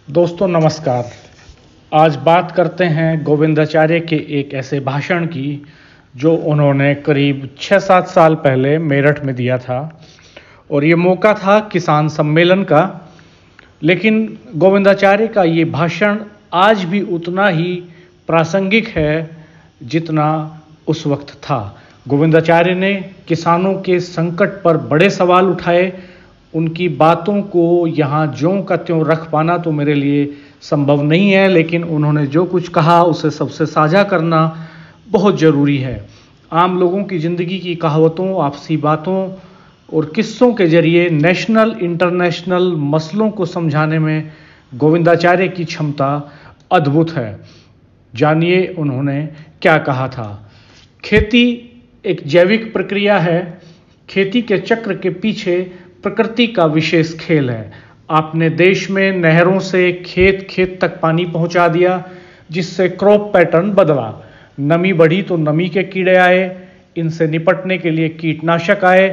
दोस्तों नमस्कार। आज बात करते हैं गोविंदाचार्य के एक ऐसे भाषण की जो उन्होंने करीब 6-7 साल पहले मेरठ में दिया था और ये मौका था किसान सम्मेलन का। लेकिन गोविंदाचार्य का ये भाषण आज भी उतना ही प्रासंगिक है जितना उस वक्त था। गोविंदाचार्य ने किसानों के संकट पर बड़े सवाल उठाए। उनकी बातों को यहाँ ज्यों का त्यों रख पाना तो मेरे लिए संभव नहीं है, लेकिन उन्होंने जो कुछ कहा उसे सबसे साझा करना बहुत ज़रूरी है। आम लोगों की ज़िंदगी की कहावतों, आपसी बातों और किस्सों के जरिए नेशनल इंटरनेशनल मसलों को समझाने में गोविंदाचार्य की क्षमता अद्भुत है। जानिए उन्होंने क्या कहा था। खेती एक जैविक प्रक्रिया है। खेती के चक्र के पीछे प्रकृति का विशेष खेल है। आपने देश में नहरों से खेत खेत तक पानी पहुंचा दिया, जिससे क्रॉप पैटर्न बदला। नमी बढ़ी तो नमी के कीड़े आए, इनसे निपटने के लिए कीटनाशक आए।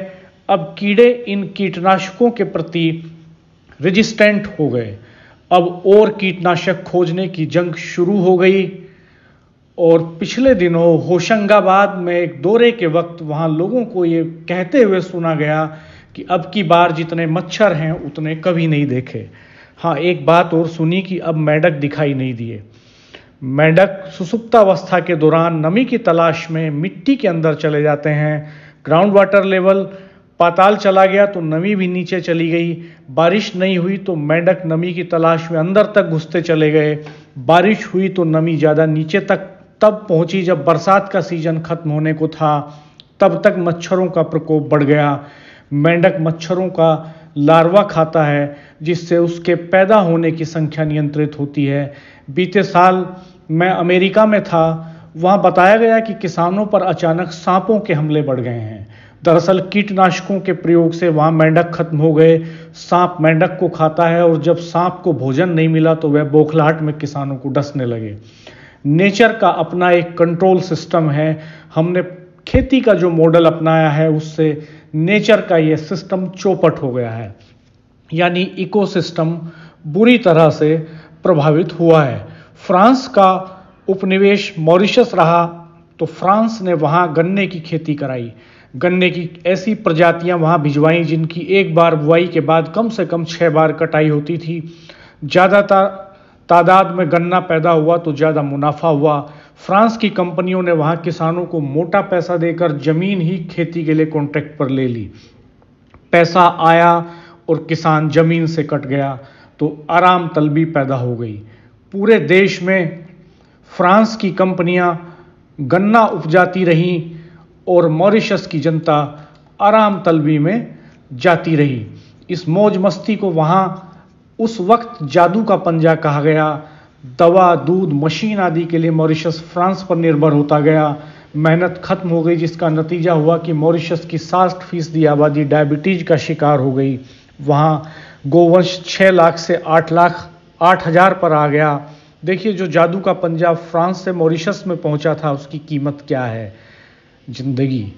अब कीड़े इन कीटनाशकों के प्रति रेजिस्टेंट हो गए। अब और कीटनाशक खोजने की जंग शुरू हो गई। और पिछले दिनों होशंगाबाद में एक दौरे के वक्त वहाँ लोगों को ये कहते हुए सुना गया कि अब की बार जितने मच्छर हैं उतने कभी नहीं देखे। हाँ, एक बात और सुनी कि अब मेंढक दिखाई नहीं दिए। मेंढक सुसुप्तावस्था के दौरान नमी की तलाश में मिट्टी के अंदर चले जाते हैं। ग्राउंड वाटर लेवल पाताल चला गया तो नमी भी नीचे चली गई। बारिश नहीं हुई तो मेंढक नमी की तलाश में अंदर तक घुसते चले गए। बारिश हुई तो नमी ज़्यादा नीचे तक तब पहुंची जब बरसात का सीजन खत्म होने को था। तब तक मच्छरों का प्रकोप बढ़ गया। मेंढक मच्छरों का लार्वा खाता है, जिससे उसके पैदा होने की संख्या नियंत्रित होती है। बीते साल मैं अमेरिका में था। वहाँ बताया गया कि किसानों पर अचानक सांपों के हमले बढ़ गए हैं। दरअसल कीटनाशकों के प्रयोग से वहाँ मेंढक खत्म हो गए। सांप मेंढक को खाता है और जब सांप को भोजन नहीं मिला तो वह बौखलाहट में किसानों को डसने लगे। नेचर का अपना एक कंट्रोल सिस्टम है। हमने खेती का जो मॉडल अपनाया है उससे नेचर का ये सिस्टम चौपट हो गया है, यानी इकोसिस्टम बुरी तरह से प्रभावित हुआ है। फ्रांस का उपनिवेश मॉरिशस रहा तो फ्रांस ने वहाँ गन्ने की खेती कराई। गन्ने की ऐसी प्रजातियाँ वहाँ भिजवाई जिनकी एक बार बुआई के बाद कम से कम 6 बार कटाई होती थी। ज़्यादातर तादाद में गन्ना पैदा हुआ तो ज़्यादा मुनाफा हुआ। फ्रांस की कंपनियों ने वहाँ किसानों को मोटा पैसा देकर ज़मीन ही खेती के लिए कॉन्ट्रैक्ट पर ले ली। पैसा आया और किसान ज़मीन से कट गया तो आराम तलबी पैदा हो गई। पूरे देश में फ्रांस की कंपनियां गन्ना उपजाती रहीं और मॉरिशस की जनता आराम तलबी में जाती रही। इस मौज मस्ती को वहाँ उस वक्त जादू का पंजा कहा गया। दवा, दूध, मशीन आदि के लिए मॉरिशस फ्रांस पर निर्भर होता गया। मेहनत खत्म हो गई, जिसका नतीजा हुआ कि मॉरिशस की 60% आबादी डायबिटीज का शिकार हो गई। वहाँ गोवंश 6 लाख से 8,00,000 पर आ गया। देखिए, जो जादू का पंजा फ्रांस से मॉरिशस में पहुंचा था उसकी कीमत क्या है। जिंदगी,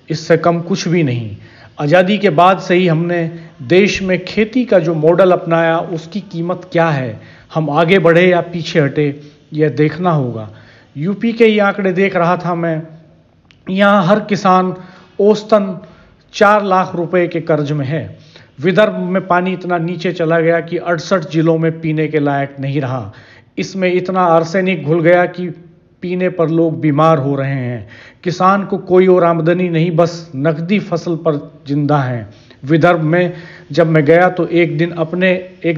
इससे कम कुछ भी नहीं। आज़ादी के बाद से ही हमने देश में खेती का जो मॉडल अपनाया उसकी कीमत क्या है। हम आगे बढ़े या पीछे हटे, यह देखना होगा। यूपी के ये आंकड़े देख रहा था मैं। यहाँ हर किसान औसतन 4 लाख रुपए के कर्ज में है। विदर्भ में पानी इतना नीचे चला गया कि 68 जिलों में पीने के लायक नहीं रहा। इसमें इतना आर्सेनिक घुल गया कि पीने पर लोग बीमार हो रहे हैं। किसान को कोई और आमदनी नहीं, बस नकदी फसल पर जिंदा है। विदर्भ में जब मैं गया तो एक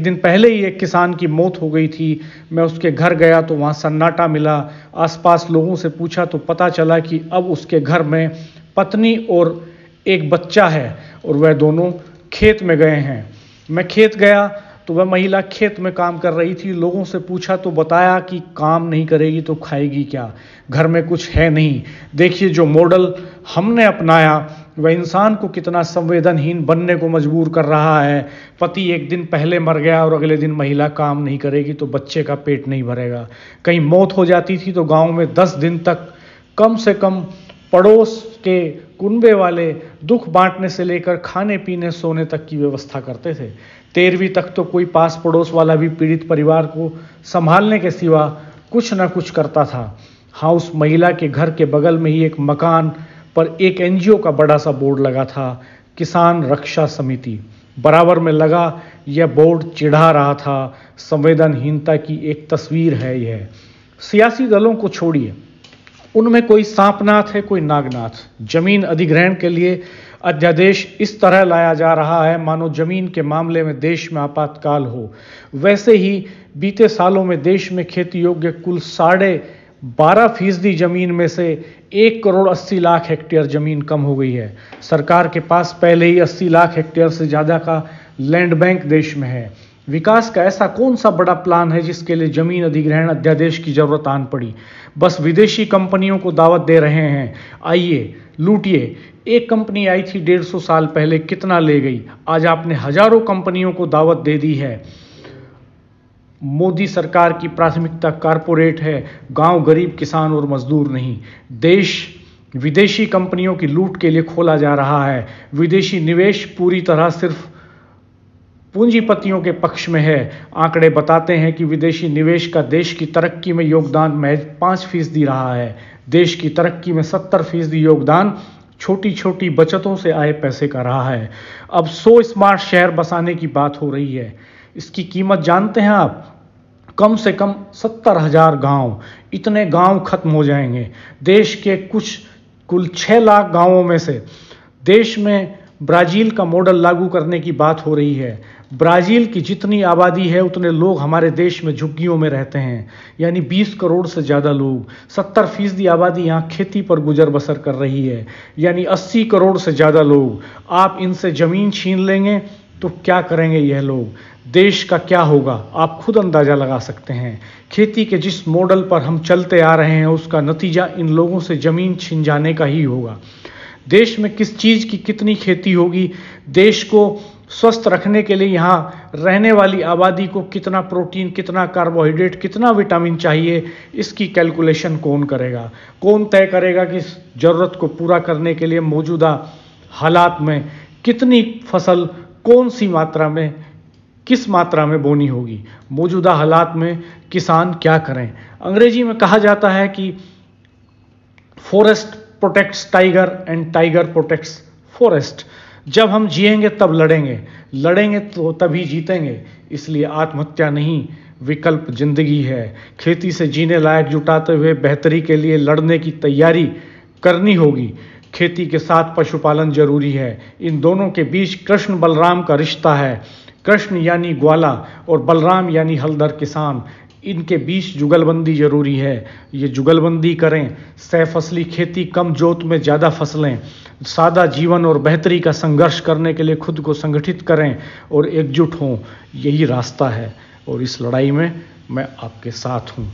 दिन पहले ही एक किसान की मौत हो गई थी। मैं उसके घर गया तो वहाँ सन्नाटा मिला। आसपास लोगों से पूछा तो पता चला कि अब उसके घर में पत्नी और एक बच्चा है और वह दोनों खेत में गए हैं। मैं खेत गया तो वह महिला खेत में काम कर रही थी। लोगों से पूछा तो बताया कि काम नहीं करेगी तो खाएगी क्या, घर में कुछ है नहीं। देखिए, जो मॉडल हमने अपनाया वह इंसान को कितना संवेदनहीन बनने को मजबूर कर रहा है। पति एक दिन पहले मर गया और अगले दिन महिला काम नहीं करेगी तो बच्चे का पेट नहीं भरेगा। कहीं मौत हो जाती थी तो गांव में 10 दिन तक कम से कम पड़ोस के कुनबे वाले दुख बांटने से लेकर खाने पीने सोने तक की व्यवस्था करते थे। 13वीं तक तो कोई पास पड़ोस वाला भी पीड़ित परिवार को संभालने के सिवा कुछ न कुछ करता था। हाँ, उस महिला के घर के बगल में ही एक मकान पर एक एनजीओ का बड़ा सा बोर्ड लगा था, किसान रक्षा समिति। बराबर में लगा यह बोर्ड चिढ़ा रहा था। संवेदनहीनता की एक तस्वीर है यह। सियासी दलों को छोड़िए, उनमें कोई सांपनाथ है, कोई नागनाथ। जमीन अधिग्रहण के लिए अध्यादेश इस तरह लाया जा रहा है मानो जमीन के मामले में देश में आपातकाल हो। वैसे ही बीते सालों में देश में खेती योग्य कुल 12.5% जमीन में से 1,80,00,000 हेक्टेयर जमीन कम हो गई है। सरकार के पास पहले ही 80 लाख हेक्टेयर से ज्यादा का लैंड बैंक देश में है। विकास का ऐसा कौन सा बड़ा प्लान है जिसके लिए जमीन अधिग्रहण अध्यादेश की जरूरत आन पड़ी? बस विदेशी कंपनियों को दावत दे रहे हैं, आइए लूटिए। एक कंपनी आई थी 150 साल पहले, कितना ले गई? आज आपने हजारों कंपनियों को दावत दे दी है। मोदी सरकार की प्राथमिकता कारपोरेट है, गांव गरीब किसान और मजदूर नहीं। देश विदेशी कंपनियों की लूट के लिए खोला जा रहा है। विदेशी निवेश पूरी तरह सिर्फ पूंजीपतियों के पक्ष में है। आंकड़े बताते हैं कि विदेशी निवेश का देश की तरक्की में योगदान महज 5% रहा है। देश की तरक्की में 70% योगदान छोटी छोटी बचतों से आए पैसे का रहा है। अब 100 स्मार्ट शहर बसाने की बात हो रही है। इसकी कीमत जानते हैं आप? कम से कम 70,000 गांव। इतने गांव खत्म हो जाएंगे। देश के कुल 6 लाख गांवों में से देश में ब्राजील का मॉडल लागू करने की बात हो रही है। ब्राजील की जितनी आबादी है उतने लोग हमारे देश में झुग्गियों में रहते हैं, यानी 20 करोड़ से ज़्यादा लोग। 70% आबादी यहाँ खेती पर गुजर बसर कर रही है, यानी 80 करोड़ से ज़्यादा लोग। आप इनसे ज़मीन छीन लेंगे तो क्या करेंगे यह लोग? देश का क्या होगा आप खुद अंदाज़ा लगा सकते हैं। खेती के जिस मॉडल पर हम चलते आ रहे हैं उसका नतीजा इन लोगों से ज़मीन छीन जाने का ही होगा। देश में किस चीज़ की कितनी खेती होगी, देश को स्वस्थ रखने के लिए यहाँ रहने वाली आबादी को कितना प्रोटीन, कितना कार्बोहाइड्रेट, कितना विटामिन चाहिए, इसकी कैलकुलेशन कौन करेगा? कौन तय करेगा कि इस ज़रूरत को पूरा करने के लिए मौजूदा हालात में कितनी फसल कौन सी मात्रा में, किस मात्रा में बोनी होगी? मौजूदा हालात में किसान क्या करें? अंग्रेजी में कहा जाता है कि forest protects tiger and tiger protects forest. जब हम जिएंगे तब लड़ेंगे, लड़ेंगे तो तभी जीतेंगे। इसलिए आत्महत्या नहीं, विकल्प जिंदगी है। खेती से जीने लायक जुटाते हुए बेहतरी के लिए लड़ने की तैयारी करनी होगी। खेती के साथ पशुपालन जरूरी है। इन दोनों के बीच कृष्ण बलराम का रिश्ता है। कृष्ण यानी ग्वाला और बलराम यानी हलदर किसान। इनके बीच जुगलबंदी जरूरी है। ये जुगलबंदी करें। सह-फसली खेती, कम जोत में ज़्यादा फसलें, सादा जीवन और बेहतरी का संघर्ष करने के लिए खुद को संगठित करें और एकजुट हों। यही रास्ता है और इस लड़ाई में मैं आपके साथ हूँ।